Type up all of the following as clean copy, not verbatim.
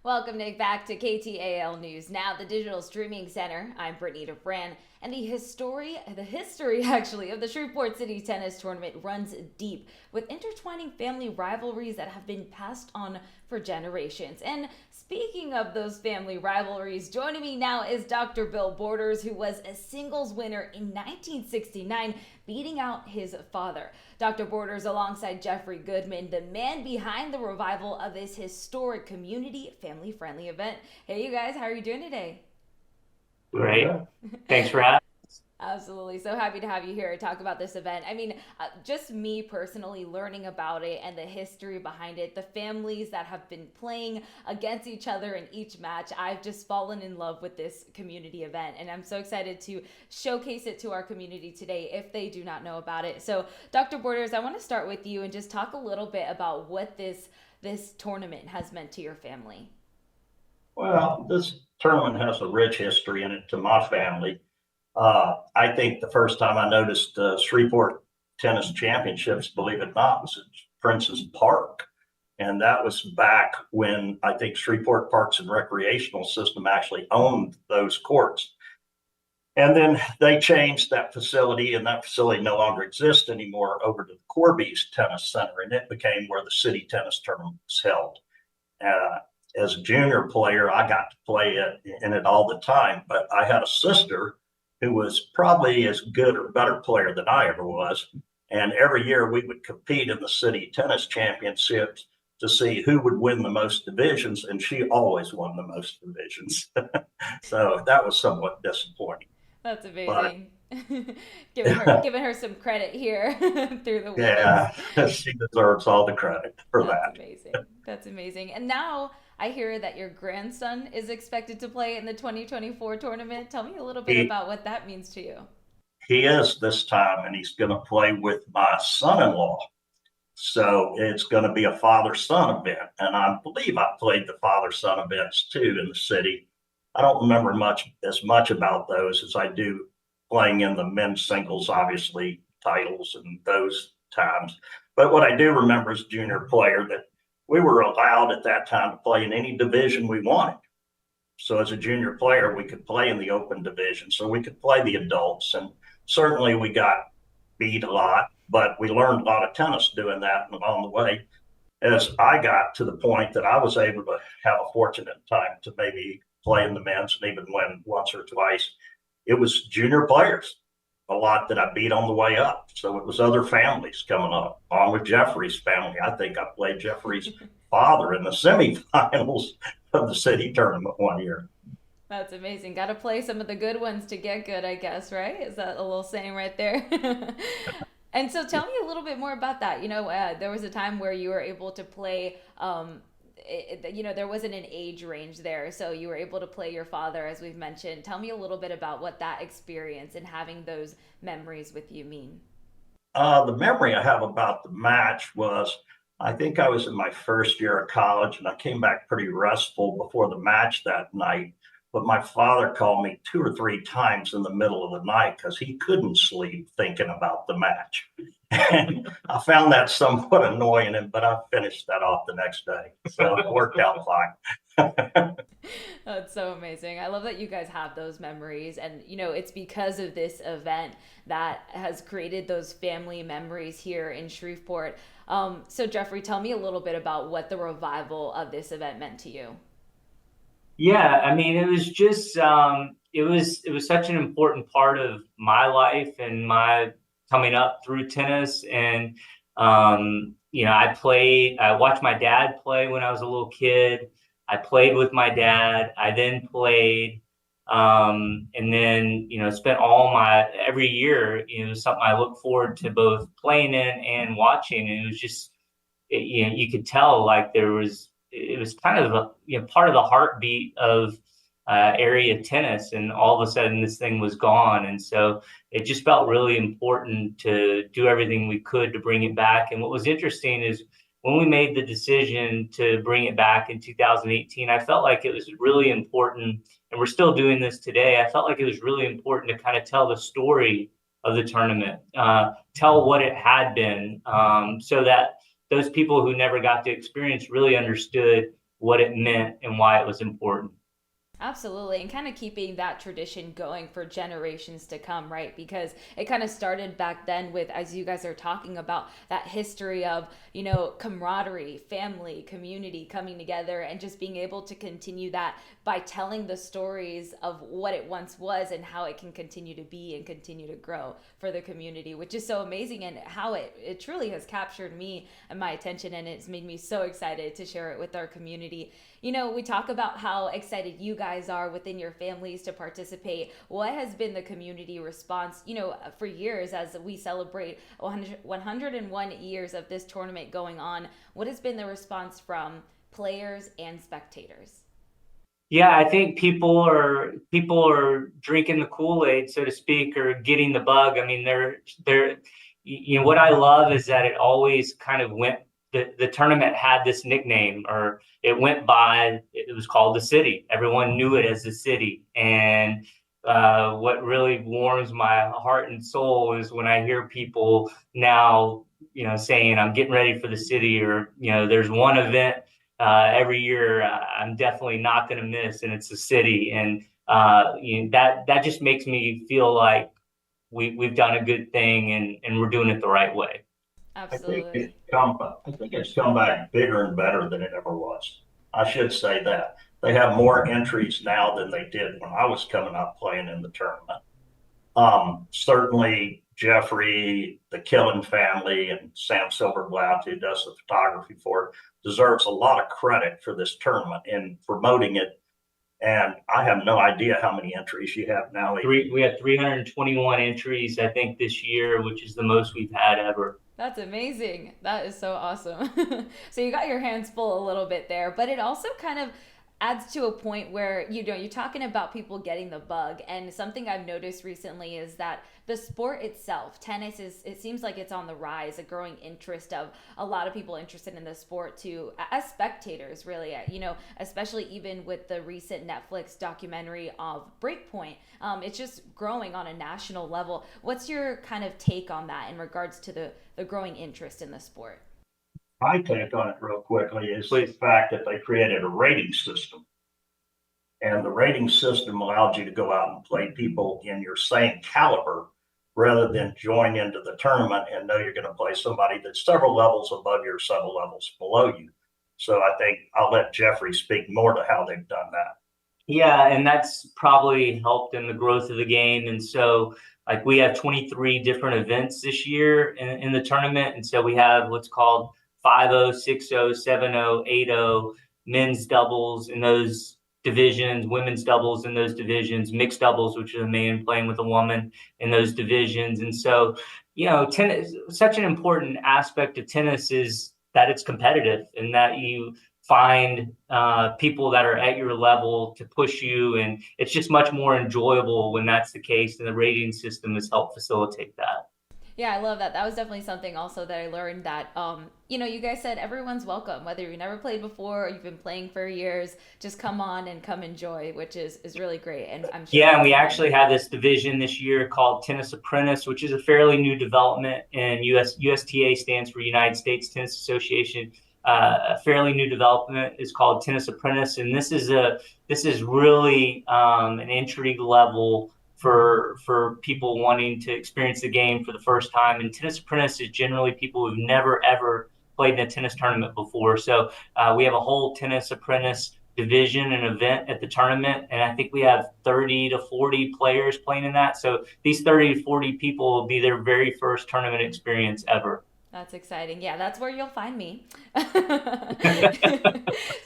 Welcome, Nick, back to KTAL News Now, the digital streaming center. I'm Brittany DeFran, and the history actually of the Shreveport City Tennis Tournament runs deep, with intertwining family rivalries that have been passed on for generations. And speaking of those family rivalries, joining me now is Dr. Bill Borders, who was a singles winner in 1969, beating out his father. Dr. Borders, alongside Jeffrey Goodman, the man behind the revival of this historic community family-friendly event. Hey, you guys, how are you doing today? Great. Thanks for having. Absolutely. So happy to have you here to talk about this event. I mean, just me personally learning about it and the history behind it, the families that have been playing against each other in each match. I've just fallen in love with this community event, and I'm so excited to showcase it to our community today if they do not know about it. So, Dr. Borders, I want to start with you and just talk a little bit about what this tournament has meant to your family. Well, this tournament has a rich history in it to my family. I think the first time I noticed Shreveport Tennis Championships, believe it or not, was at Prince's Park. And that was back when I think Shreveport Parks and Recreational System actually owned those courts. And then they changed that facility, and that facility no longer exists anymore, over to the Corby's Tennis Center, and it became where the city tennis tournament was held. Uh, as a junior player, I got to play in it all the time, but I had a sister who was probably as good or better player than I ever was. And every year we would compete in the city tennis championships to see who would win the most divisions, and she always won the most divisions. So that was somewhat disappointing. That's But amazing. Giving her some credit here through the wins. yeah, she deserves all the credit for That's that. amazing. That's amazing. And now I hear that your grandson is expected to play in the 2024 tournament. Tell me a little bit He about what that means to you. he is this time, and he's going to play with my son-in-law. So it's going to be a father-son event, and I believe I played the father-son events too in the city. I don't remember much about those as I do playing in the men's singles, obviously titles and those times. But what I do remember as a junior player that we were allowed at that time to play in any division we wanted. So as a junior player, we could play in the open division, so we could play the adults, and certainly we got beat a lot, but we learned a lot of tennis doing that along the way. As I got to the point that I was able to have a fortunate time to maybe play in the men's and even win once or twice, it was junior players a lot that I beat on the way up. So it was other families coming up, on with Jeffrey's family. I think I played Jeffrey's father in the semifinals of the city tournament one year. That's amazing. Got to play some of the good ones to get good, I guess, right? Is that a little saying right there? And so tell me a little bit more about that. There was a time where you were able to play, there wasn't an age range there. So you were able to play your father, as we've mentioned. Tell me a little bit about what that experience and having those memories with you mean. The memory I have about the match was I think I was in my first year of college, and I came back pretty restful before the match that night. But my father called me two or three times in the middle of the night because he couldn't sleep thinking about the match. And I found that somewhat annoying, but I finished that off the next day. So it worked out fine. That's so amazing. I love that you guys have those memories. And, it's because of this event that has created those family memories here in Shreveport. So, Jeffrey, tell me a little bit about what the revival of this event meant to you. Yeah, I mean, it was just it was such an important part of my life and my coming up through tennis. And I watched my dad play when I was a little kid. I played with my dad. I then played, and then spent all my every year. It was something I look forward to both playing in and watching. And it was just, you could tell like it was kind of part of the heartbeat of area tennis, and all of a sudden this thing was gone. And so it just felt really important to do everything we could to bring it back. And what was interesting is when we made the decision to bring it back in 2018, I felt like it was really important, and we're still doing this today. I felt like it was really important to kind of tell the story of the tournament, tell what it had been, so that those people who never got to experience really understood what it meant and why it was important. Absolutely. And kind of keeping that tradition going for generations to come, right? Because it kind of started back then with, as you guys are talking about, that history of, camaraderie, family, community coming together and just being able to continue that by telling the stories of what it once was and how it can continue to be and continue to grow for the community, which is so amazing, and how it truly has captured me and my attention, and it's made me so excited to share it with our community. We talk about how excited you guys are within your families to participate. What has been the community response, for years as we celebrate 101 years of this tournament going on? What has been the response from players and spectators? Yeah, I think people are drinking the Kool-Aid, so to speak, or getting the bug. I mean, they're what I love is that it always kind of went. The tournament had this nickname, or it went by. It was called the City. Everyone knew it as the City, and what really warms my heart and soul is when I hear people now, saying, "I'm getting ready for the City," or there's one event every year I'm definitely not going to miss, and it's the City, and that just makes me feel like we've done a good thing, and we're doing it the right way. Absolutely. I think it's come back bigger and better than it ever was. I should say that. They have more entries now than they did when I was coming up playing in the tournament. Certainly Jeffrey, the Killen family, and Sam Silverblatt, who does the photography for it, deserves a lot of credit for this tournament and promoting it. And I have no idea how many entries you have now. We have 321 entries, I think, this year, which is the most we've had ever. That's amazing. That is so awesome. So you got your hands full a little bit there, but it also kind of adds to a point where, you're talking about people getting the bug. And something I've noticed recently is that the sport itself, tennis, it seems like it's on the rise, a growing interest of a lot of people interested in the sport too, as spectators, really, especially even with the recent Netflix documentary of Breakpoint. It's just growing on a national level. What's your kind of take on that in regards to the growing interest in the sport? My take on it real quickly is the fact that they created a rating system. And the rating system allowed you to go out and play people in your same caliber rather than join into the tournament and know you're going to play somebody that's several levels above you or several levels below you. So I think I'll let Jeffrey speak more to how they've done that. Yeah, and that's probably helped in the growth of the game. And so, like, we have 23 different events this year in the tournament. And so we have what's called 5-0, 6-0, 7-0, 8-0, men's doubles in those divisions, women's doubles in those divisions, mixed doubles, which is a man playing with a woman in those divisions. And so, tennis, such an important aspect of tennis is that it's competitive and that you find people that are at your level to push you. And it's just much more enjoyable when that's the case. And the rating system has helped facilitate that. Yeah, I love that. That was definitely something also that I learned that, you guys said everyone's welcome, whether you've never played before or you've been playing for years, just come on and come enjoy, which is really great. And I'm sure. Yeah, and we actually have this division this year called Tennis Apprentice, which is a fairly new development, and USTA stands for United States Tennis Association. A fairly new development is called Tennis Apprentice, and this is really an entry level for people wanting to experience the game for the first time. And Tennis Apprentice is generally people who've never ever played in a tennis tournament before. So we have a whole Tennis Apprentice division and event at the tournament, and I think we have 30 to 40 players playing in that. So these 30 to 40 people will be their very first tournament experience ever. That's exciting. Yeah, that's where you'll find me. So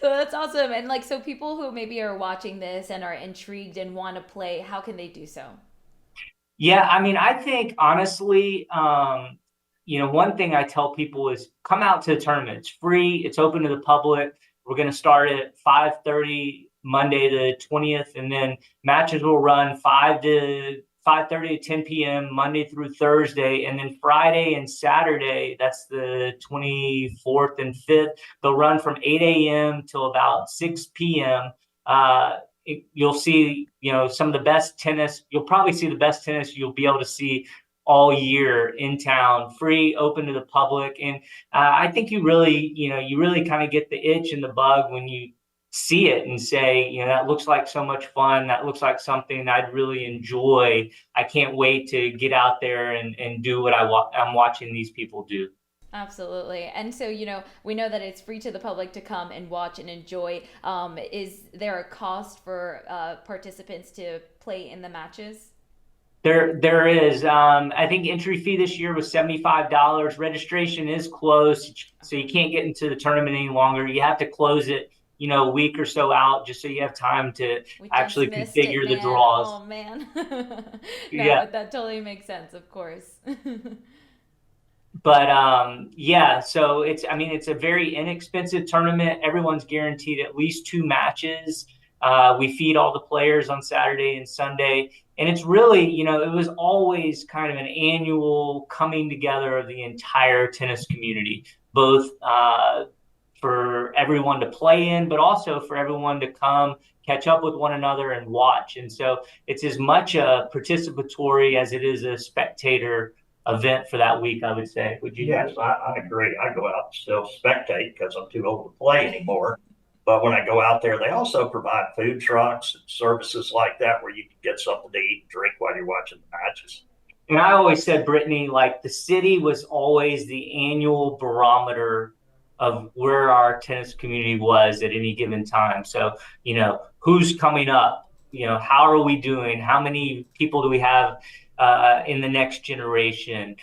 that's awesome. And so people who maybe are watching this and are intrigued and want to play, how can they do so? Yeah, I mean, I think honestly, one thing I tell people is come out to the tournament. It's free. It's open to the public. We're going to start at 5:30 Monday the 20th, and then matches will run 5:30 to 10 p.m. Monday through Thursday, and then Friday and Saturday, that's the 24th and 5th, they'll run from 8 a.m. till about 6 p.m. You'll see, some of the best tennis. You'll probably see the best tennis you'll be able to see all year in town, free, open to the public. And I think you really kind of get the itch and the bug when you see it and say, that looks like so much fun. That looks like something I'd really enjoy. I can't wait to get out there and do what I'm watching these people do. Absolutely. And so, we know that it's free to the public to come and watch and enjoy. Is there a cost for participants to play in the matches? There is. I think entry fee this year was $75. Registration is closed, so you can't get into the tournament any longer. You have to close it, a week or so out, just so you have time to actually configure the draws. Oh man. Yeah. But that totally makes sense, of course. But yeah, so it's a very inexpensive tournament. Everyone's guaranteed at least 2 matches. We feed all the players on Saturday and Sunday. And it's really, it was always kind of an annual coming together of the entire tennis community, both for everyone to play in, but also for everyone to come catch up with one another and watch. And so it's as much a participatory as it is a spectator event for that week, I would say. Would you? Yes, I agree. I go out and still spectate because I'm too old to play anymore. But when I go out there, they also provide food trucks and services like that where you can get something to eat and drink while you're watching the matches. And I always said, Brittany, like the city was always the annual barometer of where our tennis community was at any given time. So, who's coming up? How are we doing? How many people do we have in the next generation?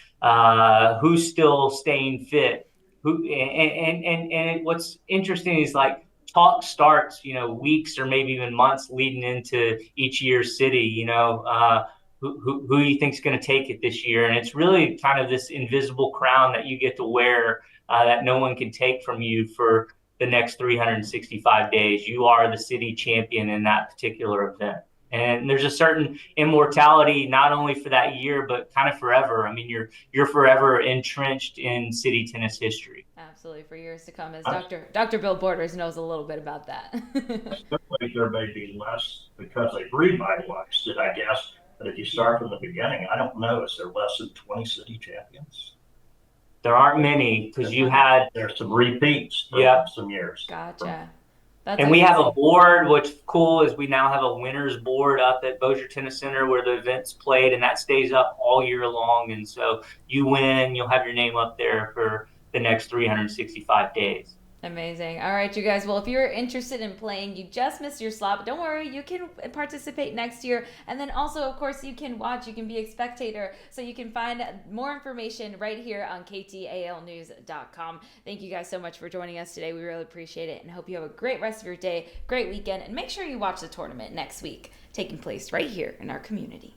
Who's still staying fit? And what's interesting is like talk starts, weeks or maybe even months leading into each year's city. Who do you think's going to take it this year? And it's really kind of this invisible crown that you get to wear that no one can take from you for the next 365 days. You are the city champion in that particular event. And there's a certain immortality, not only for that year, but kind of forever. I mean, you're forever entrenched in city tennis history. Absolutely, for years to come, as Dr. Bill Borders knows a little bit about that. Certainly, there may be less because they've revitalized it, I guess. But if you start from the beginning, I don't know. Is there less than 20 city champions? There aren't many because there's some repeats from some years. Gotcha. And we have a board. What's cool is we now have a winners board up at Bossier Tennis Center where the event's played, and that stays up all year long. And so you win, you'll have your name up there for the next 365 days. Amazing. All right, you guys. Well, if you're interested in playing, you just missed your slot, but don't worry, you can participate next year. And then also, of course, you can watch, you can be a spectator. So you can find more information right here on ktalnews.com. Thank you guys so much for joining us today. We really appreciate it and hope you have a great rest of your day, great weekend, and make sure you watch the tournament next week, taking place right here in our community.